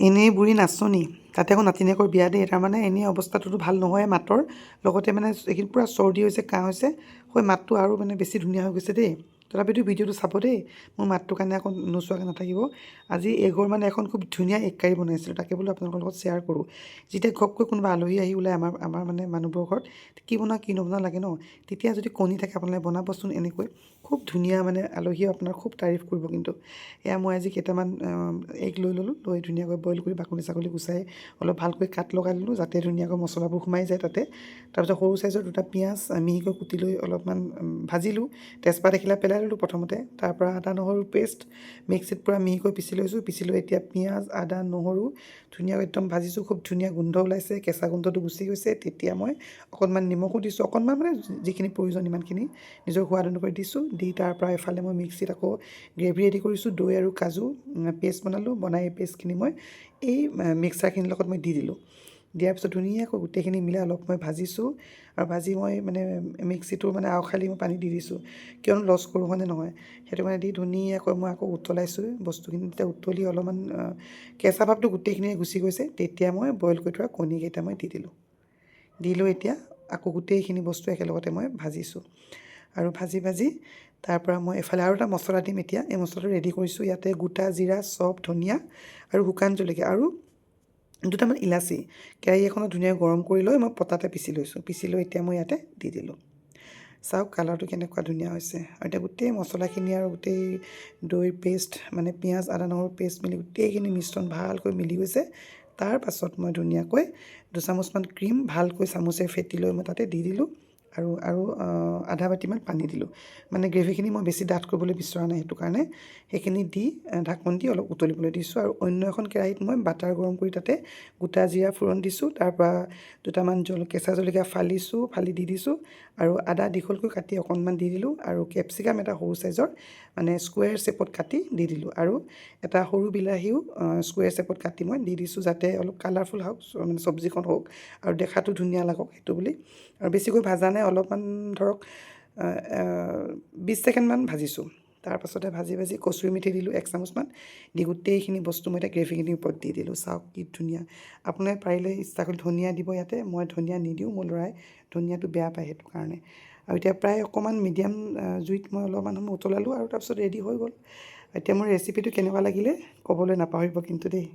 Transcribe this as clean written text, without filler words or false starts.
এনেই বুঢ়ী নাচনি তাতে আকৌ নাতিনীয়েকৰ বিয়া দেই তাৰমানে এনেই অৱস্থাটোতো ভাল নহয় মাতৰ লগতে মানে এইখিনি পূৰা চৰ্দি হৈছে কাহ হৈছে হৈ মাতটো আৰু মানে বেছি ধুনীয়া হৈ গৈছে দেই তথাপিতো ভিডিঅ'টো চাব দেই মোৰ মাতটোৰ কাৰণে আকৌ নোচোৱাকৈ নাথাকিব আজি এগৰ মানে এখন খুব ধুনীয়া এগ কাৰী বনাইছিলোঁ তাকে বোলো আপোনালোকৰ লগত শ্বেয়াৰ কৰোঁ যেতিয়া ঘপকৈ কোনোবা আলহী আহি ওলাই আমাৰ মানে মানুহবোৰৰ ঘৰত কি বনোৱা কি নবনোৱা লাগে ন তেতিয়া যদি কণী থাকে আপোনালোকে বনাবচোন এনেকৈ খুব ধুনীয়া মানে আলহীয়ে আপোনাৰ খুব তাৰিফ কৰিব কিন্তু এয়া মই আজি কেইটামান এগ লৈ ল'লোঁ লৈ ধুনীয়াকৈ বইল কৰি বাকলি চাকলি গুচাই অলপ ভালকৈ কাট লগাই ল'লোঁ যাতে ধুনীয়াকৈ মছলাবোৰ সোমাই যায় তাতে তাৰপিছত সৰু চাইজৰ দুটা পিঁয়াজ মিহিকৈ কুটি লৈ অলপমান ভাজিলোঁ তেজপাত এখিলা পেলাই ল'লোঁ প্ৰথমতে তাৰপৰা আদা নহৰু পেষ্ট মিক্সিত পূৰা মিহিকৈ পিচি লৈ এতিয়া পিঁয়াজ আদা নহৰু ধুনীয়াকৈ একদম ভাজিছোঁ খুব ধুনীয়া গোন্ধ ওলাইছে কেঁচা গোন্ধটো গুচি গৈছে তেতিয়া মই অকণমান নিমখো দিছোঁ অকণমান মানে যিখিনি প্ৰয়োজন ইমানখিনি নিজৰ সোৱাদ অনুসৰি দিছোঁ দি তাৰপৰা এফালে মই মিক্সিত আকৌ গ্ৰেভি ৰেডি কৰিছোঁ দৈ আৰু কাজু পেষ্ট বনালোঁ বনাই এই পেষ্টখিনি মই এই মিক্সাৰখিনিৰ লগত মই দি দিলোঁ দিয়াৰ পিছত ধুনীয়াকৈ গোটেইখিনি মিলাই অলপ মই ভাজিছোঁ আৰু ভাজি মই মানে মিক্সিটোৰ মানে আওখালি মই পানী দি দিছোঁ কিয়নো লছ কৰোঁ হয়নে নহয় সেইটো কাৰণে দি ধুনীয়াকৈ মই আকৌ উতলাইছোঁ বস্তুখিনি তেতিয়া উতলি অলপমান কেঁচা ভাৱটো গোটেইখিনিয়ে গুচি গৈছে তেতিয়া মই বইল কৰি থোৱা কণীকেইটা মই দি দিলোঁ দি লৈ এতিয়া আকৌ গোটেইখিনি বস্তু একেলগতে মই ভাজিছোঁ আৰু ভাজি তাৰপৰা মই এফালে আৰু এটা মছলা দিম এতিয়া এই মছলাটো ৰেডি কৰিছোঁ ইয়াতে গোটা জিৰা চব ধনিয়া আৰু শুকান জলকীয়া আৰু দুটামান ইলাচি কেৰাহী এখনত ধুনীয়াকৈ গৰম কৰি লৈ মই পটাতে পিচি লৈ এতিয়া মই ইয়াতে দি দিলোঁ চাওক কালাৰটো কেনেকুৱা ধুনীয়া হৈছে আৰু এতিয়া গোটেই মছলাখিনি আৰু গোটেই দৈৰ পেষ্ট মানে পিঁয়াজ আদা নহৰু পেষ্ট মিলি গোটেইখিনি মিশ্ৰণ ভালকৈ মিলি গৈছে তাৰ পাছত মই ধুনীয়াকৈ দুচামুচমান ক্ৰীম ভালকৈ চামুচে ফেটি লৈ মই তাতে দি দিলোঁ আৰু আধা বাতিমান পানী দিলোঁ মানে গ্ৰেভিখিনি মই বেছি ডাঠ কৰিবলৈ বিচৰা নাই সেইটো কাৰণে সেইখিনি দি ঢাকন দি অলপ উতলিবলৈ দিছোঁ আৰু অন্য এখন কেৰাহীত মই বাটাৰ গৰম কৰি তাতে গোটা জিৰা ফোৰণ দিছোঁ তাৰপৰা দুটামান কেঁচা জলকীয়া ফালি দি দিছোঁ আৰু আদা দীঘলকৈ কাটি অকণমান দি দিলোঁ আৰু কেপচিকাম এটা সৰু চাইজৰ মানে স্কুৱেৰ শ্বেপত কাটি দি দিলোঁ আৰু এটা সৰু বিলাহীও স্কুৱেৰ শ্বেপত কাটি মই দি দিছোঁ যাতে অলপ কালাৰফুল হওক মানে চব্জিখন হওক আৰু দেখাটো ধুনীয়া লাগক সেইটো বুলি আৰু বেছিকৈ ভাজা নাই অলপমান ধৰক 20 ছেকেণ্ডমান ভাজিছোঁ তাৰপাছতে ভাজি কচুৰি মেথি দিলোঁ 1 চামুচমান দি গোটেইখিনি বস্তু মই এতিয়া গ্ৰেভিখিনিৰ ওপৰত দি দিলোঁ চাওক কি ধুনীয়া আপোনালোকে পাৰিলে ইচ্ছা কৰি ধনিয়া দিব ইয়াতে মই ধনিয়া নিদিওঁ মোৰ ল'ৰাই ধনিয়াটো বেয়া পায় সেইটো কাৰণে আৰু এতিয়া প্ৰায় অকণমান মিডিয়াম জুইত মই অলপমান সময় উতলালোঁ আৰু তাৰপিছত ৰেডি হৈ গ'ল এতিয়া মোৰ ৰেচিপিটো কেনেকুৱা লাগিলে ক'বলৈ নাপাহৰিব কিন্তু দেই